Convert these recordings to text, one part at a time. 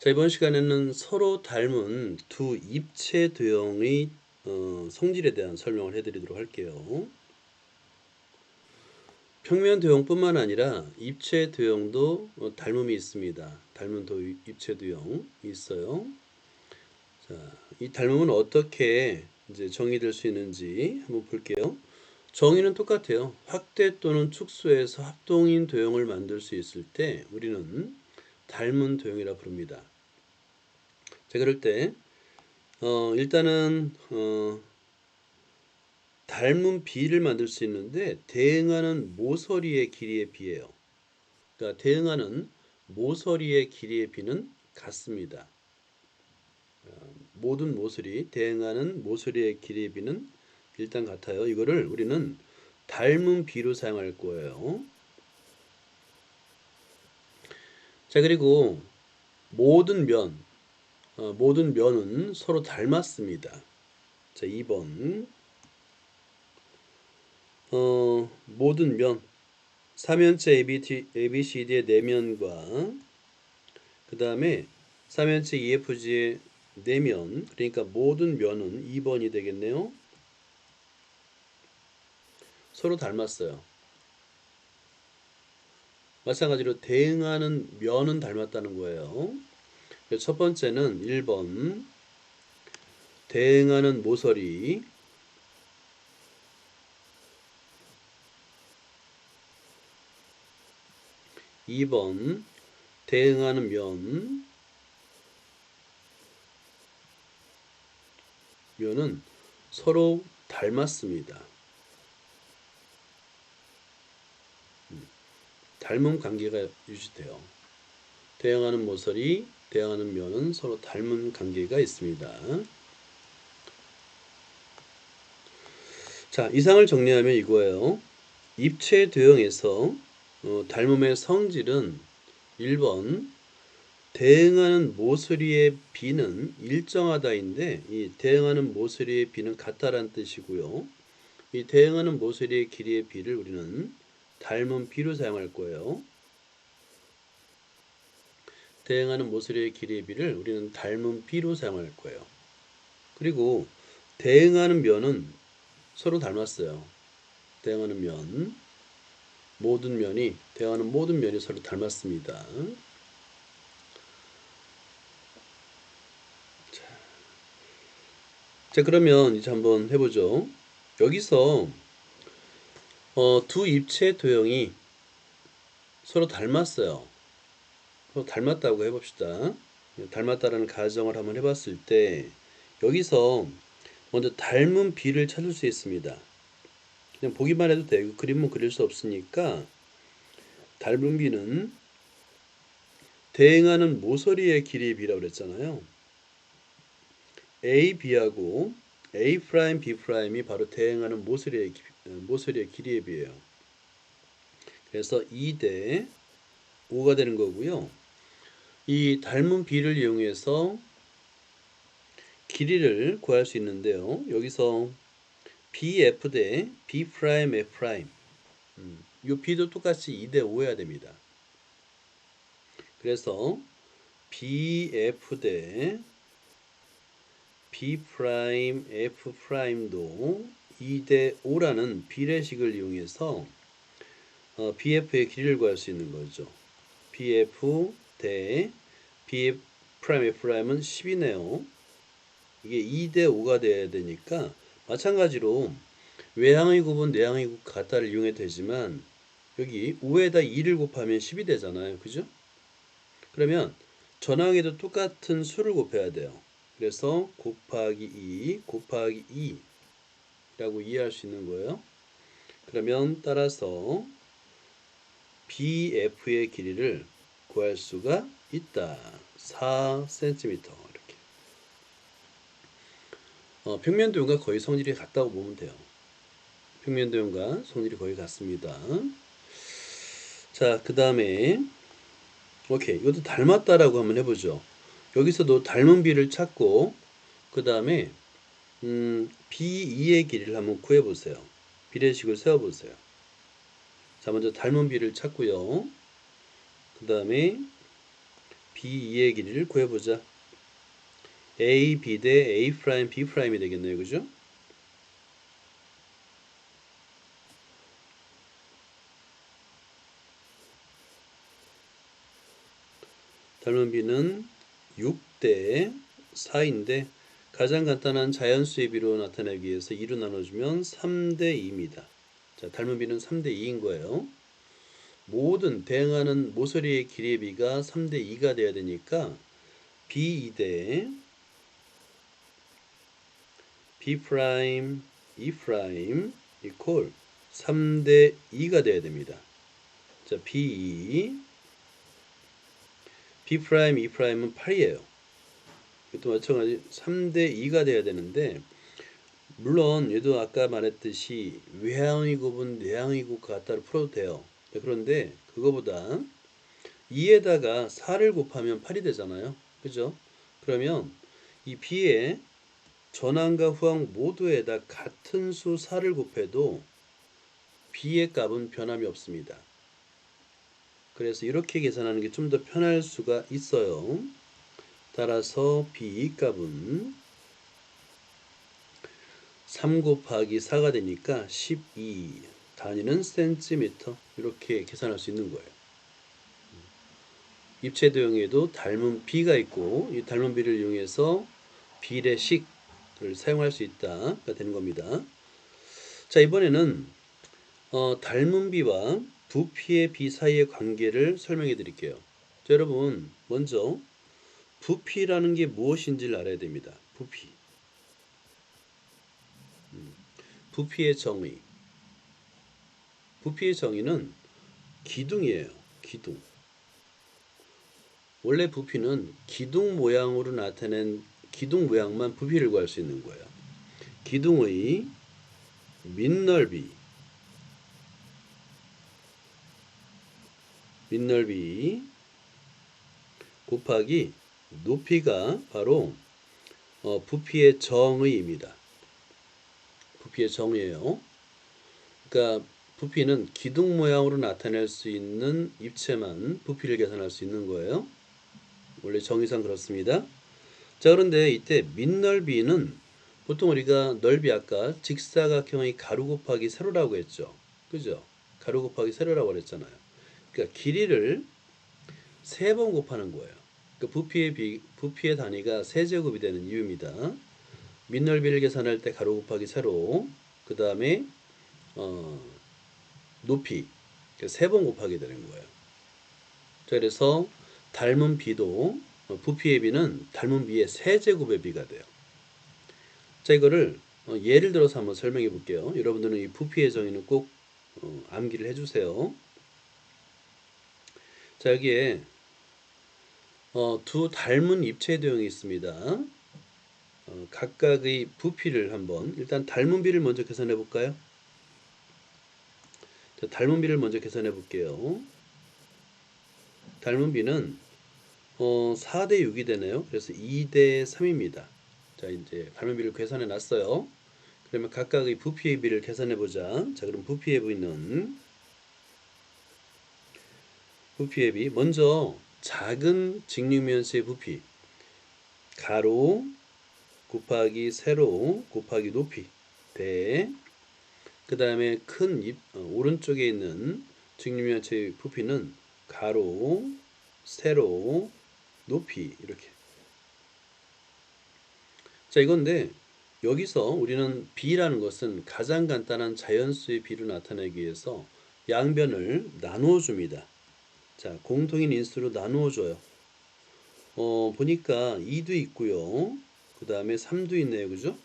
자, 이번 시간에는 서로 닮은 두 입체 도형의 성질에 대한 설명을 해드리도록 할게요. 평면 도형뿐만 아니라 입체 도형도 닮음이 있습니다. 닮은 입체 도형이 있어요. 자, 이 닮음은 어떻게 이제 정의될 수 있는지 한번 볼게요. 정의는 똑같아요. 확대 또는 축소해서 합동인 도형을 만들 수 있을 때 우리는 닮은 도형이라 부릅니다. 자, 그럴 때 일단은 닮은 비를 만들 수 있는데 대응하는 모서리의 길이에 비해요. 그러니까 대응하는 모서리의 길이의 비는 같습니다. 모든 모서리, 대응하는 모서리의 길이의 비는 일단 같아요. 이거를 우리는 닮은 비로 사용할 거예요. 자, 그리고 모든 면은 서로 닮았습니다. 자, 2번. 모든 면, 3면체 ABCD의 내면과 그 다음에 3면체 EFG의 내면, 그러니까 모든 면은 2번이 되겠네요. 서로 닮았어요. 마찬가지로 대응하는 면은 닮았다는 거예요. 첫 번째는 1번 대응하는 모서리, 2번 대응하는 면은 서로 닮았습니다. 닮은 관계가 유지돼요. 대응하는 모서리, 대응하는 면은 서로 닮은 관계가 있습니다. 자, 이상을 정리하면 이거예요. 입체 도형에서 닮음의 성질은 1번 대응하는 모서리의 비는 일정하다인데 이 대응하는 모서리의 비는 같다라는 뜻이고요. 이 대응하는 모서리의 길이의 비를 우리는 닮은 비로 사용할 거예요. 대응하는 모서리의 길이의 비를 우리는 닮은 비로 사용할 거예요. 그리고 대응하는 면은 서로 닮았어요. 대응하는 면, 대응하는 모든 면이 서로 닮았습니다. 자, 그러면 이제 한번 해보죠. 여기서 두 입체 도형이 서로 닮았어요. 서로 닮았다고 해봅시다. 닮았다라는 가정을 한번 해봤을 때 여기서 먼저 닮은 비를 찾을 수 있습니다. 그냥 보기만 해도 되고 그림은 그릴 수 없으니까 닮은 비는 대응하는 모서리의 길이의 비라고 그랬잖아요. A, B하고 A', B'이 바로 대응하는 모서리의 길이의 비예요. 그래서 2대 5가 되는 거고요. 이 닮은 비를 이용해서 길이를 구할 수 있는데요. 여기서 BF 대 B'F'. 이 B도 똑같이 2대 5여야 됩니다. 그래서 BF 대 B'F'도 2대 5라는 비례식을 이용해서 BF의 길이를 구할 수 있는 거죠. BF 대 B'F'은 10이네요. 이게 2대 5가 돼야 되니까 마찬가지로 외항의 곱은 내항의 곱 같다를 이용해도 되지만 여기 5에다 2를 곱하면 10이 되잖아요. 그죠? 그러면 전항에도 똑같은 수를 곱해야 돼요. 그래서 곱하기 2 곱하기 2라고 이해할 수 있는 거예요. 그러면 따라서 BF의 길이를 구할 수가 있다. 4cm 이렇게. 평면도형과 거의 성질이 같다고 보면 돼요. 평면도형과 성질이 거의 같습니다. 자, 그 다음에 오케이, 이것도 닮았다라고 한번 해보죠. 여기서도 닮은 비를 찾고 그 다음에 B2의 길이를 한번 구해보세요. 비례식을 세워보세요. 자, 먼저 닮은 비를 찾고요. 그 다음에 B2의 길이를 구해보자. A, B 대 A 프라임, B 프라임이 되겠네요. 그죠? 닮은 B는 6대 4인데 가장 간단한 자연수의 비로 나타내기 위해서 2로 나눠주면 3대 2입니다. 자, 닮은 B는 3대 2인 거예요. 모든 대응하는 모서리의 길이의 비가 3대 2가 돼야 되니까 B2 대 B 프라임, E 프라임 이퀄 3대 2가 돼야 됩니다. 자, B2 B 프라임, E 프라임은 8이에요. 이것도 마찬가지 3대 2가 돼야 되는데 물론 얘도 아까 말했듯이 외항의 곱은 내항의 곱과 같다로 풀어도 돼요. 그런데 그거보다 2에다가 4를 곱하면 8이 되잖아요. 그죠? 그러면 이 B의 전항과 후항 모두에다 같은 수 4를 곱해도 B의 값은 변함이 없습니다. 그래서 이렇게 계산하는 게 좀 더 편할 수가 있어요. 따라서 B 값은 3 곱하기 4가 되니까 12 단위는 센티미터 이렇게 계산할 수 있는 거예요. 입체 도형에도 닮은 B가 있고 이 닮은 B를 이용해서 비례식을 사용할 수 있다가 되는 겁니다. 자, 이번에는 닮은 B와 부피의 B 사이의 관계를 설명해 드릴게요. 자, 여러분 먼저 부피라는 게 무엇인지를 알아야 됩니다. 부피의 정의. 부피의 정의는 기둥이에요. 기둥. 원래 부피는 기둥 모양으로 나타낸 기둥 모양만 부피를 구할 수 있는 거예요. 기둥의 밑넓이 곱하기 높이가 바로 부피의 정의입니다. 부피의 정의예요. 그러니까 부피는 기둥 모양으로 나타낼 수 있는 입체만 부피를 계산할 수 있는 거예요. 원래 정의상 그렇습니다. 자, 그런데 이때 밑넓이는 보통 우리가 넓이 아까 직사각형의 가로 곱하기 세로라고 했죠. 그죠? 가로 곱하기 세로라고 그랬잖아요. 그러니까 길이를 3번 곱하는 거예요. 그러니까 부피의 단위가 세제곱이 되는 이유입니다. 밑넓이를 계산할 때 가로 곱하기 세로, 그 다음에 높이 3번 곱하게 되는 거예요. 자, 그래서 닮은 B도 부피의 B는 닮은 B의 세제곱의 B가 돼요. 자, 이거를 예를 들어서 한번 설명해 볼게요. 여러분들은 이 부피의 정의는 꼭 암기를 해주세요. 자, 여기에 두 닮은 입체 도형이 있습니다. 각각의 부피를 한번 일단 닮은 B를 먼저 계산해 볼까요? 자, 닮은 B를 먼저 계산해 볼게요. 닮은 B는 4대 6이 되네요. 그래서 2대 3입니다. 자, 이제 닮은 B를 계산해 놨어요. 그러면 각각의 부피의 B를 계산해 보자. 자, 그럼 부피의 B 먼저 작은 직육면수의 부피 가로 곱하기 세로 곱하기 높이 대 그 다음에 큰 오른쪽에 있는 직육면체의 부피는 가로 세로 높이 이렇게. 자, 이건데 여기서 우리는 B라는 것은 가장 간단한 자연수의 B로 나타내기 위해서 양변을 나누어 줍니다. 자, 공통인 인수로 나누어 줘요. 보니까 2도 있고요. 그 다음에 3도 있네요. 그죠?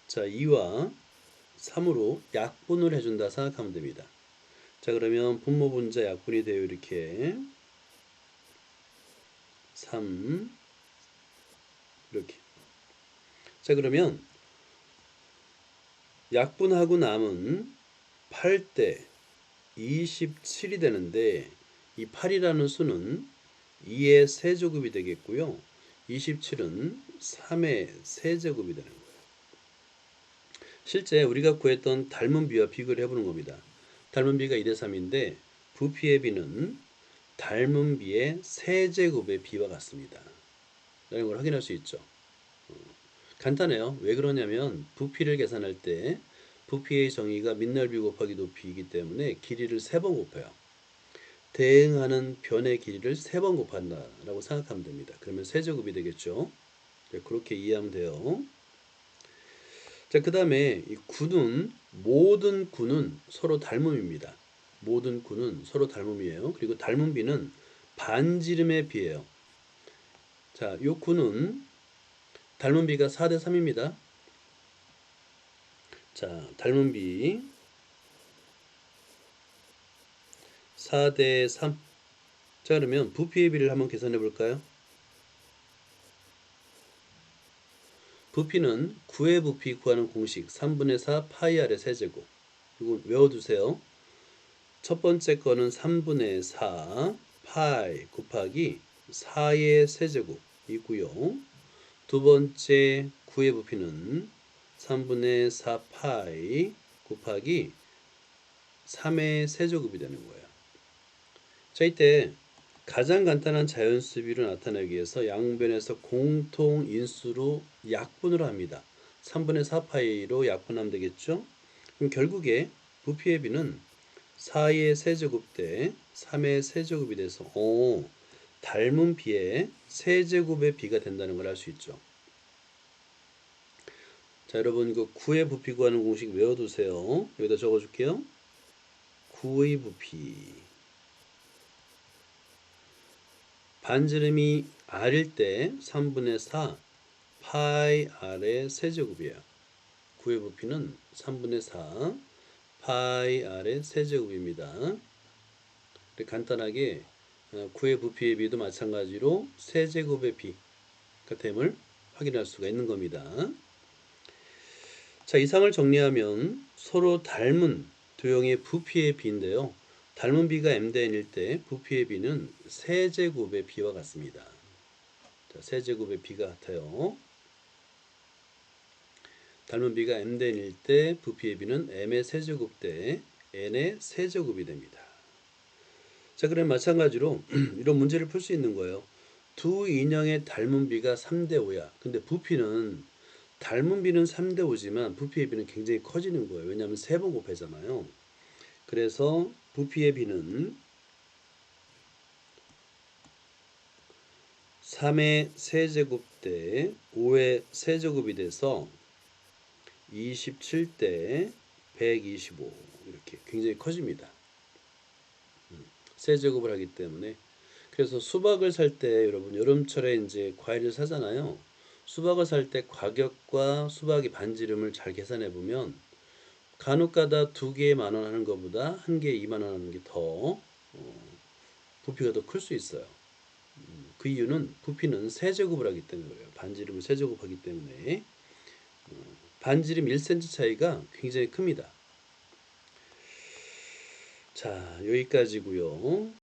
자, 2와 3으로 약분을 해준다 생각하면 됩니다. 자, 그러면 분모 분자 약분이 돼요. 이렇게 3 이렇게. 자, 그러면 약분하고 남은 8대 27이 되는데 이 8이라는 수는 2의 세제곱이 되겠고요. 27은 3의 세제곱이 되는 거예요. 실제 우리가 구했던 닮은 B와 비교를 해보는 겁니다. 닮은 B가 2대 3인데 부피의 B는 닮은 비의 세제곱의 비와 같습니다. 라는 걸 확인할 수 있죠. 간단해요. 왜 그러냐면 부피를 계산할 때 부피의 정의가 밑넓이 곱하기 높이이기 때문에 길이를 3번 곱해요. 대응하는 변의 길이를 3번 곱한다라고 생각하면 됩니다. 그러면 세제곱이 되겠죠. 그렇게 이해하면 돼요. 자, 그 다음에 이 구는 모든 구는 서로 닮음입니다. 모든 구는 서로 닮음이에요. 그리고 닮은 비는 반지름의 비예요. 자, 이 구는 닮은 비가 4대 3입니다. 자, 닮은 비 4대 3. 자, 그러면 부피의 비를 한번 계산해 볼까요? 부피는 9의 부피 구하는 공식 3분의 4 파이 r의 세제곱. 이거 외워두세요. 첫 번째 거는 3분의 4 파이 곱하기 4의 세제곱이고요. 두 번째 9의 부피는 3분의 4 파이 곱하기 3의 세제곱이 되는 거예요. 자, 이때 가장 간단한 자연수비를 나타내기 위해서 양변에서 공통 인수로 약분을 합니다. 3분의 4파이로 약분하면 되겠죠? 그럼 결국에 부피의 비는 4의 세제곱 대 3의 세제곱이 돼서 닮은 비의 세제곱의 비가 된다는 걸 알 수 있죠. 자, 여러분 그 9의 부피 구하는 공식 외워두세요. 여기다 적어줄게요. 9의 부피 반지름이 r일 때 3분의 4 파이 r의 세제곱이에요. 9의 부피는 3분의 4 파이 r의 세제곱입니다. 간단하게 9의 부피의 비도 마찬가지로 세제곱의 비가 됨을 확인할 수가 있는 겁니다. 자, 이상을 정리하면 서로 닮은 도형의 부피의 비인데요. 닮은 비가 m대n일 때 부피의 비는 세제곱의 비와 같습니다. 자, 세제곱의 비가 같아요. 닮은 비가 m대n일 때 부피의 비는 m의 세제곱 대 n의 세제곱이 됩니다. 자, 그럼 마찬가지로 이런 문제를 풀 수 있는 거예요. 두 인형의 닮은 비가 3대 5야. 근데 부피는 닮은 비는 3대 5지만 부피의 비는 굉장히 커지는 거예요. 왜냐하면 3번 곱하잖아요. 그래서 부피의 비는 3의 세제곱 대 5의 세제곱이 돼서 27대 125 이렇게 굉장히 커집니다. 세제곱을 하기 때문에. 그래서 수박을 살 때 여러분 여름철에 이제 과일을 사잖아요. 수박을 살 때 가격과 수박의 반지름을 잘 계산해 보면 간혹가다 2개에 10,000원 하는 것보다 1개에 20,000원 하는 게 더 부피가 더 클 수 있어요. 그 이유는 부피는 세제곱을 하기 때문에 그래요. 반지름을 세제곱하기 때문에 반지름 1cm 차이가 굉장히 큽니다. 자, 여기까지고요.